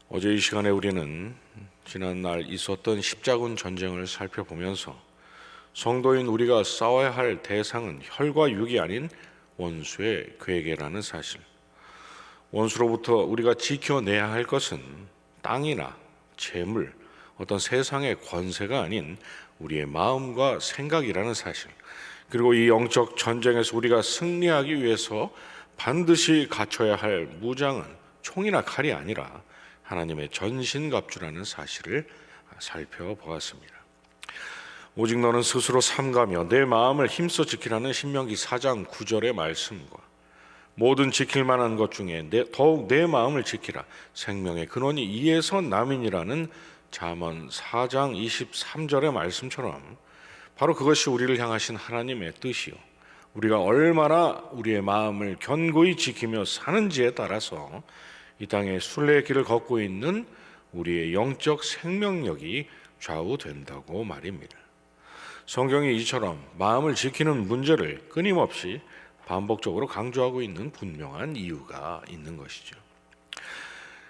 어제 이 시간에 우리는 지난날 있었던 십자군 전쟁을 살펴보면서 성도인 우리가 싸워야 할 대상은 혈과 육이 아닌 원수의 괴계라는 사실, 원수로부터 우리가 지켜내야 할 것은 땅이나 재물, 어떤 세상의 권세가 아닌 우리의 마음과 생각이라는 사실, 그리고 이 영적 전쟁에서 우리가 승리하기 위해서 반드시 갖춰야 할 무장은 총이나 칼이 아니라 하나님의 전신갑주라는 사실을 살펴보았습니다. 오직 너는 스스로 삼가며 내 마음을 힘써 지키라는 신명기 4장 9절의 말씀과 모든 지킬 만한 것 중에 더욱 내 마음을 지키라 생명의 근원이 이에서 남이니라는 잠언 4장 23절의 말씀처럼 바로 그것이 우리를 향하신 하나님의 뜻이요, 우리가 얼마나 우리의 마음을 견고히 지키며 사는지에 따라서 이 땅에 순례의 길을 걷고 있는 우리의 영적 생명력이 좌우된다고 말입니다. 성경이 이처럼 마음을 지키는 문제를 끊임없이 반복적으로 강조하고 있는 분명한 이유가 있는 것이죠.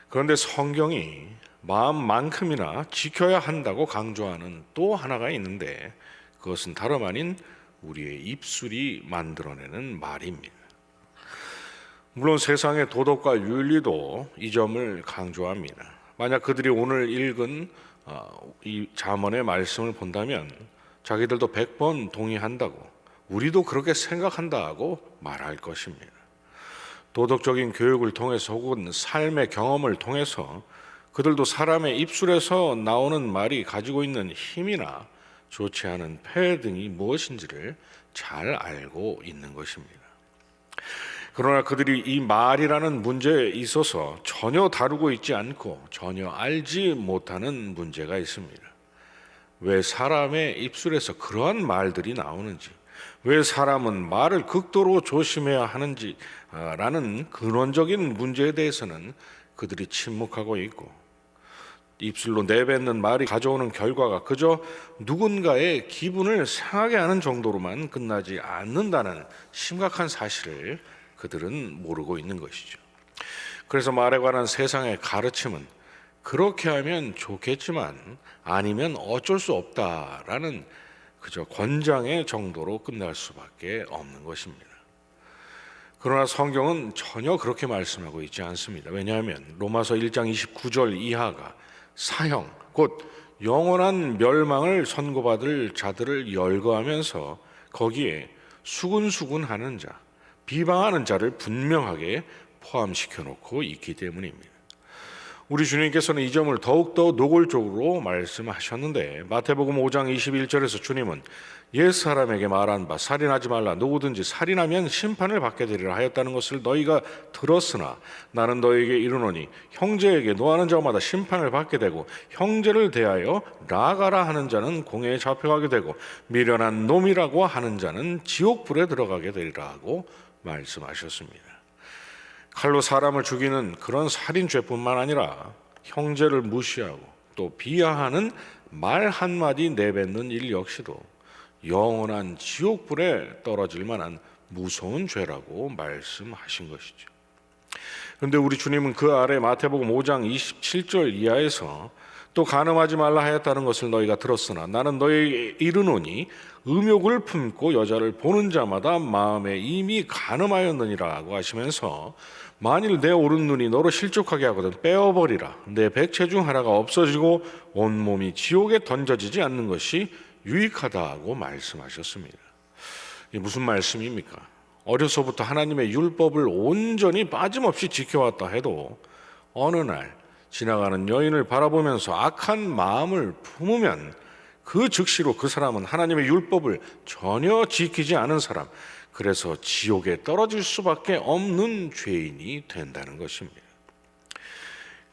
그런데 성경이 마음만큼이나 지켜야 한다고 강조하는 또 하나가 있는데, 그것은 다름 아닌 우리의 입술이 만들어내는 말입니다. 물론 세상의 도덕과 윤리도 이 점을 강조합니다. 만약 그들이 오늘 읽은 이 잠언의 말씀을 본다면 자기들도 100번 동의한다고, 우리도 그렇게 생각한다고 말할 것입니다. 도덕적인 교육을 통해서 혹은 삶의 경험을 통해서 그들도 사람의 입술에서 나오는 말이 가지고 있는 힘이나 좋지 않은 폐해 등이 무엇인지를 잘 알고 있는 것입니다. 그러나 그들이 이 말이라는 문제에 있어서 전혀 다루고 있지 않고 전혀 알지 못하는 문제가 있습니다. 왜 사람의 입술에서 그러한 말들이 나오는지, 왜 사람은 말을 극도로 조심해야 하는지 라는 근원적인 문제에 대해서는 그들이 침묵하고 있고, 입술로 내뱉는 말이 가져오는 결과가 그저 누군가의 기분을 상하게 하는 정도로만 끝나지 않는다는 심각한 사실을 그들은 모르고 있는 것이죠. 그래서 말에 관한 세상의 가르침은 그렇게 하면 좋겠지만 아니면 어쩔 수 없다라는 그저 권장의 정도로 끝날 수밖에 없는 것입니다. 그러나 성경은 전혀 그렇게 말씀하고 있지 않습니다. 왜냐하면 로마서 1장 29절 이하가 사형, 곧 영원한 멸망을 선고받을 자들을 열거하면서 거기에 수군수군하는 자, 비방하는 자를 분명하게 포함시켜 놓고 있기 때문입니다. 우리 주님께서는 이 점을 더욱더 노골적으로 말씀하셨는데, 마태복음 5장 21절에서 주님은 옛 사람에게 말한 바 살인하지 말라, 누구든지 살인하면 심판을 받게 되리라 하였다는 것을 너희가 들었으나 나는 너희에게 이르노니 형제에게 노하는 자마다 심판을 받게 되고 형제를 대하여 나가라 하는 자는 공회에 잡혀가게 되고 미련한 놈이라고 하는 자는 지옥불에 들어가게 되리라 하고 말씀하셨습니다. 칼로 사람을 죽이는 그런 살인죄뿐만 아니라 형제를 무시하고 또 비하하는 말 한마디 내뱉는 일 역시도 영원한 지옥불에 떨어질 만한 무서운 죄라고 말씀하신 것이죠. 그런데 우리 주님은 그 아래 마태복음 5장 27절 이하에서 또 간음하지 말라 하였다는 것을 너희가 들었으나 나는 너희에게 이르노니 음욕을 품고 여자를 보는 자마다 마음에 이미 간음하였느니라고 하시면서 만일 내 오른눈이 너로 실족하게 하거든 빼어버리라. 내 백체 중 하나가 없어지고 온몸이 지옥에 던져지지 않는 것이 유익하다고 말씀하셨습니다. 이게 무슨 말씀입니까? 어려서부터 하나님의 율법을 온전히 빠짐없이 지켜왔다 해도 어느 날 지나가는 여인을 바라보면서 악한 마음을 품으면 그 즉시로 그 사람은 하나님의 율법을 전혀 지키지 않은 사람, 그래서 지옥에 떨어질 수밖에 없는 죄인이 된다는 것입니다.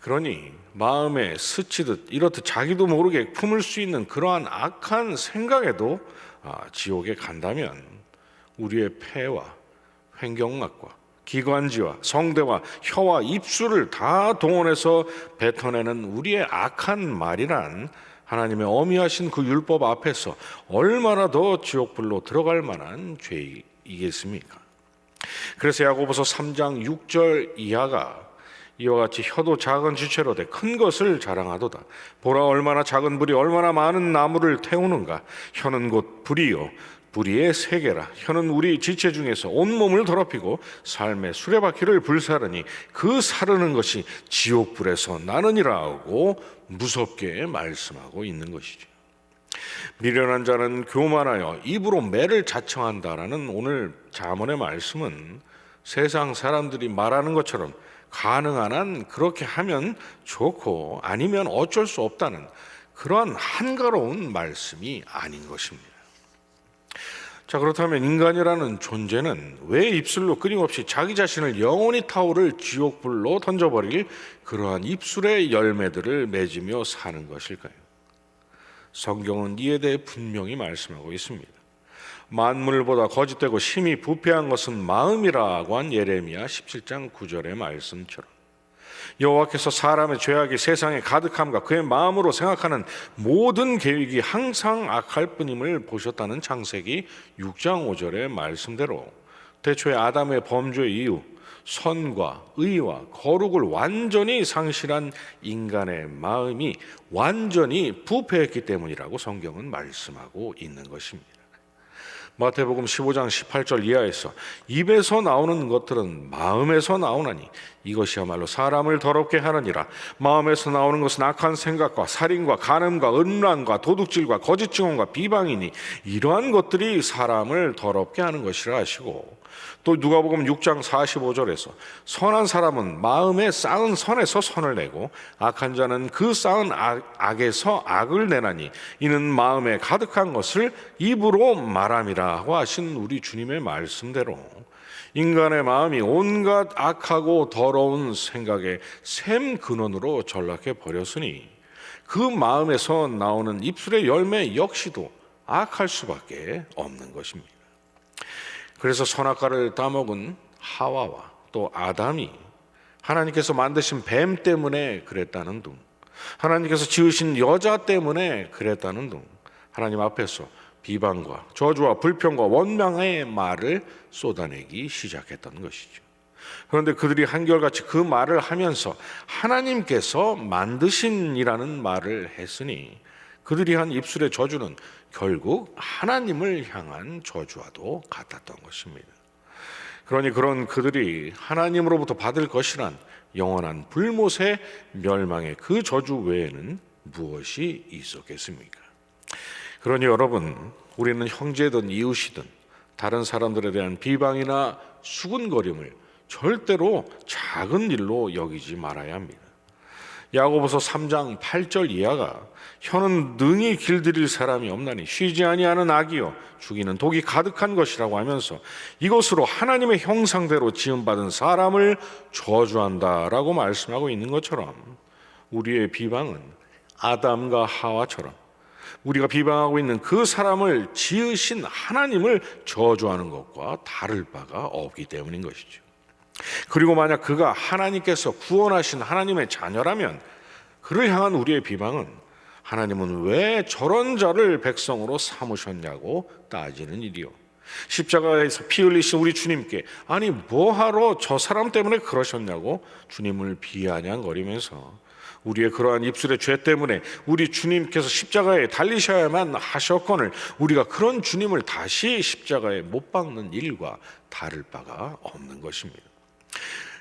그러니 마음에 스치듯 이렇듯 자기도 모르게 품을 수 있는 그러한 악한 생각에도 지옥에 간다면 우리의 폐와 횡격막과 기관지와 성대와 혀와 입술을 다 동원해서 뱉어내는 우리의 악한 말이란 하나님의 어미하신 그 율법 앞에서 얼마나 더 지옥불로 들어갈 만한 죄이겠습니까? 그래서 야고보서 3장 6절 이하가 이와 같이 혀도 작은 지체로되 큰 것을 자랑하도다. 보라, 얼마나 작은 불이 얼마나 많은 나무를 태우는가. 혀는 곧 불이요 불의의 세계라. 혀는 우리 지체 중에서 온몸을 더럽히고 삶의 수레바퀴를 불사르니 그 사르는 것이 지옥불에서 나느니라 하고 무섭게 말씀하고 있는 것이죠. 미련한 자는 교만하여 입으로 매를 자청한다라는 오늘 잠언의 말씀은 세상 사람들이 말하는 것처럼 가능한 한 그렇게 하면 좋고 아니면 어쩔 수 없다는 그러한 한가로운 말씀이 아닌 것입니다. 자, 그렇다면 인간이라는 존재는 왜 입술로 끊임없이 자기 자신을 영원히 타오를 지옥불로 던져버릴 그러한 입술의 열매들을 맺으며 사는 것일까요? 성경은 이에 대해 분명히 말씀하고 있습니다. 만물보다 거짓되고 심히 부패한 것은 마음이라고 한 예레미야 17장 9절의 말씀처럼 여호와께서 사람의 죄악이 세상에 가득함과 그의 마음으로 생각하는 모든 계획이 항상 악할 뿐임을 보셨다는 창세기 6장 5절의 말씀대로 태초에 아담의 범죄 이후 선과 의와 거룩을 완전히 상실한 인간의 마음이 완전히 부패했기 때문이라고 성경은 말씀하고 있는 것입니다. 마태복음 15장 18절 이하에서 입에서 나오는 것들은 마음에서 나오나니 이것이야말로 사람을 더럽게 하느니라. 마음에서 나오는 것은 악한 생각과 살인과 간음과 음란과 도둑질과 거짓 증언과 비방이니 이러한 것들이 사람을 더럽게 하는 것이라 하시고, 또 누가복음 6장 45절에서 선한 사람은 마음에 쌓은 선에서 선을 내고 악한 자는 그 쌓은 악에서 악을 내나니 이는 마음에 가득한 것을 입으로 말함이라고 하신 우리 주님의 말씀대로 인간의 마음이 온갖 악하고 더러운 생각의 샘 근원으로 전락해 버렸으니 그 마음에서 나오는 입술의 열매 역시도 악할 수밖에 없는 것입니다. 그래서 선악과를 따먹은 하와와 또 아담이 하나님께서 만드신 뱀 때문에 그랬다는 둥, 하나님께서 지으신 여자 때문에 그랬다는 둥, 하나님 앞에서 비방과 저주와 불평과 원망의 말을 쏟아내기 시작했던 것이죠. 그런데 그들이 한결같이 그 말을 하면서 하나님께서 만드신이라는 말을 했으니 그들이 한 입술의 저주는 결국 하나님을 향한 저주와도 같았던 것입니다. 그러니 그런 그들이 하나님으로부터 받을 것이란 영원한 불못의 멸망의 그 저주 외에는 무엇이 있었겠습니까? 그러니 여러분, 우리는 형제든 이웃이든 다른 사람들에 대한 비방이나 수군거림을 절대로 작은 일로 여기지 말아야 합니다. 야고보서 3장 8절 이하가 혀는 능히 길들일 사람이 없나니 쉬지 아니하는 악이요 죽이는 독이 가득한 것이라고 하면서 이것으로 하나님의 형상대로 지음받은 사람을 저주한다라고 말씀하고 있는 것처럼 우리의 비방은 아담과 하와처럼 우리가 비방하고 있는 그 사람을 지으신 하나님을 저주하는 것과 다를 바가 없기 때문인 것이죠. 그리고 만약 그가 하나님께서 구원하신 하나님의 자녀라면 그를 향한 우리의 비방은 하나님은 왜 저런 자를 백성으로 삼으셨냐고 따지는 일이요, 십자가에서 피 흘리신 우리 주님께 아니 뭐하러 저 사람 때문에 그러셨냐고 주님을 비아냥거리면서 우리의 그러한 입술의 죄 때문에 우리 주님께서 십자가에 달리셔야만 하셨거늘 우리가 그런 주님을 다시 십자가에 못 박는 일과 다를 바가 없는 것입니다.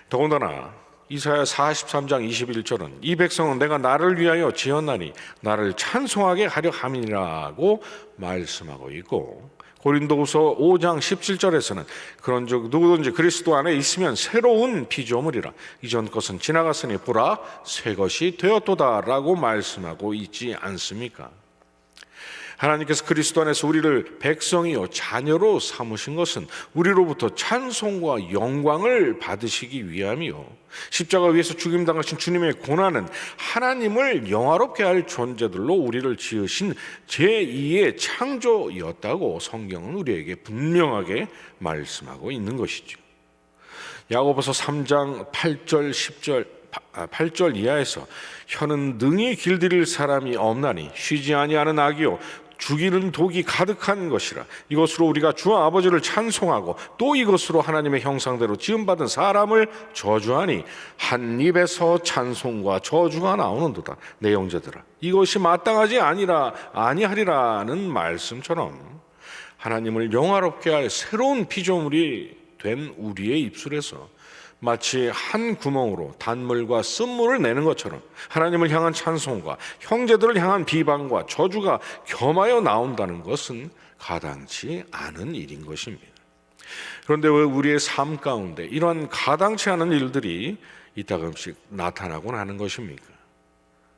더군다나 이사야 43장 21절은 이 백성은 내가 나를 위하여 지었나니 나를 찬송하게 하려 함이라고 말씀하고 있고, 고린도후서 5장 17절에서는 그런즉 누구든지 그리스도 안에 있으면 새로운 피조물이라 이전 것은 지나갔으니 보라 새 것이 되었도다라고 말씀하고 있지 않습니까? 하나님께서 그리스도 안에서 우리를 백성이요 자녀로 삼으신 것은 우리로부터 찬송과 영광을 받으시기 위함이요, 십자가 위에서 죽임당하신 주님의 고난은 하나님을 영화롭게 할 존재들로 우리를 지으신 제2의 창조였다고 성경은 우리에게 분명하게 말씀하고 있는 것이죠. 야고보서 3장 8절 이하에서 혀는 능히 길들일 사람이 없나니 쉬지 아니하는 악이요 죽이는 독이 가득한 것이라. 이것으로 우리가 주 아버지를 찬송하고 또 이것으로 하나님의 형상대로 지음받은 사람을 저주하니 한 입에서 찬송과 저주가 나오는도다. 내 형제들아, 이것이 마땅하지 아니하리라는 말씀처럼 하나님을 영화롭게 할 새로운 피조물이 된 우리의 입술에서 마치 한 구멍으로 단물과 쓴물을 내는 것처럼 하나님을 향한 찬송과 형제들을 향한 비방과 저주가 겸하여 나온다는 것은 가당치 않은 일인 것입니다. 그런데 왜 우리의 삶 가운데 이러한 가당치 않은 일들이 이따금씩 나타나곤 하는 것입니까?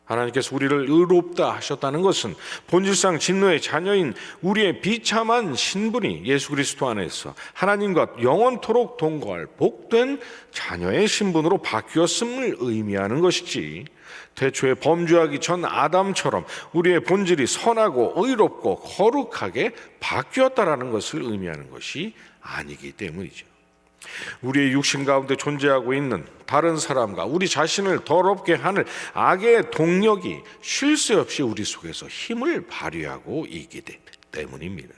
하나님께서 우리를 의롭다 하셨다는 것은 본질상 진노의 자녀인 우리의 비참한 신분이 예수 그리스도 안에서 하나님과 영원토록 동거할 복된 자녀의 신분으로 바뀌었음을 의미하는 것이지, 태초에 범죄하기 전 아담처럼 우리의 본질이 선하고 의롭고 거룩하게 바뀌었다라는 것을 의미하는 것이 아니기 때문이죠. 우리의 육신 가운데 존재하고 있는 다른 사람과 우리 자신을 더럽게 하는 악의 동력이 쉴 새 없이 우리 속에서 힘을 발휘하고 있기 때문입니다.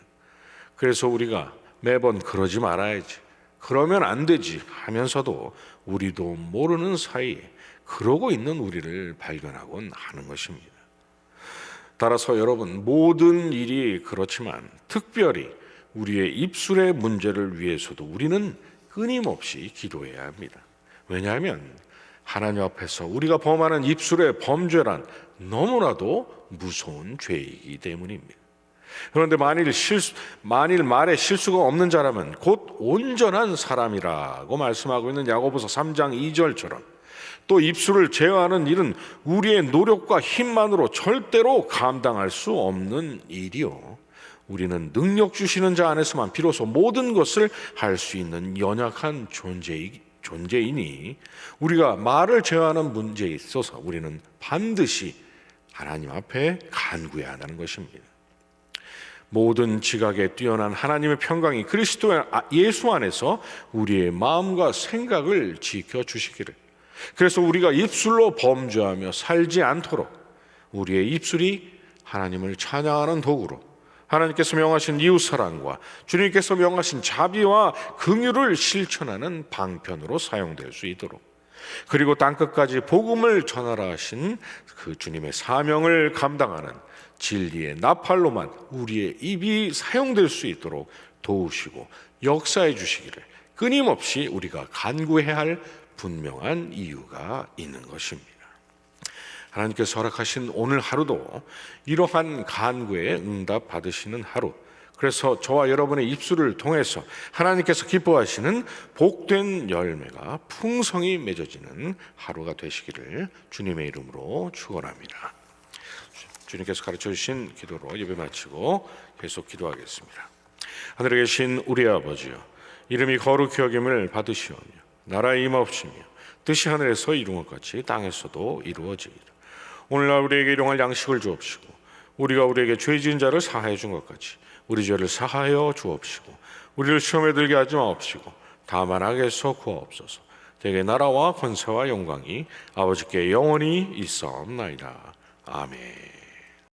그래서 우리가 매번 그러지 말아야지, 그러면 안 되지 하면서도 우리도 모르는 사이에 그러고 있는 우리를 발견하곤 하는 것입니다. 따라서 여러분, 모든 일이 그렇지만 특별히 우리의 입술의 문제를 위해서도 우리는 끊임없이 기도해야 합니다. 왜냐하면 하나님 앞에서 우리가 범하는 입술의 범죄란 너무나도 무서운 죄이기 때문입니다. 그런데 만일 말에 실수가 없는 자라면 곧 온전한 사람이라고 말씀하고 있는 야고보서 3장 2절처럼, 또 입술을 제어하는 일은 우리의 노력과 힘만으로 절대로 감당할 수 없는 일이요, 우리는 능력 주시는 자 안에서만 비로소 모든 것을 할 수 있는 연약한 존재이니 우리가 말을 제어하는 문제에 있어서 우리는 반드시 하나님 앞에 간구해야 한다는 것입니다. 모든 지각에 뛰어난 하나님의 평강이 그리스도 예수 안에서 우리의 마음과 생각을 지켜주시기를, 그래서 우리가 입술로 범죄하며 살지 않도록 우리의 입술이 하나님을 찬양하는 도구로, 하나님께서 명하신 이웃사랑과 주님께서 명하신 자비와 긍휼을 실천하는 방편으로 사용될 수 있도록, 그리고 땅끝까지 복음을 전하라 하신 그 주님의 사명을 감당하는 진리의 나팔로만 우리의 입이 사용될 수 있도록 도우시고 역사해 주시기를 끊임없이 우리가 간구해야 할 분명한 이유가 있는 것입니다. 하나님께서 허락하신 오늘 하루도 이러한 간구에 응답 받으시는 하루, 그래서 저와 여러분의 입술을 통해서 하나님께서 기뻐하시는 복된 열매가 풍성히 맺어지는 하루가 되시기를 주님의 이름으로 축원합니다. 주님께서 가르쳐 주신 기도로 예배 마치고 계속 기도하겠습니다. 하늘에 계신 우리 아버지여, 이름이 거룩히 여김을 받으시오며 나라의 임하옵시며 뜻이 하늘에서 이룬 것 같이 땅에서도 이루어지이다. 오늘날 우리에게 일용할 양식을 주옵시고 우리가 우리에게 죄 지은 자를 사하여 준 것 같이 우리 죄를 사하여 주옵시고 우리를 시험에 들게 하지 마옵시고 다만 악에서 구하옵소서. 대개 나라와 권세와 영광이 아버지께 영원히 있사옵나이다. 아멘.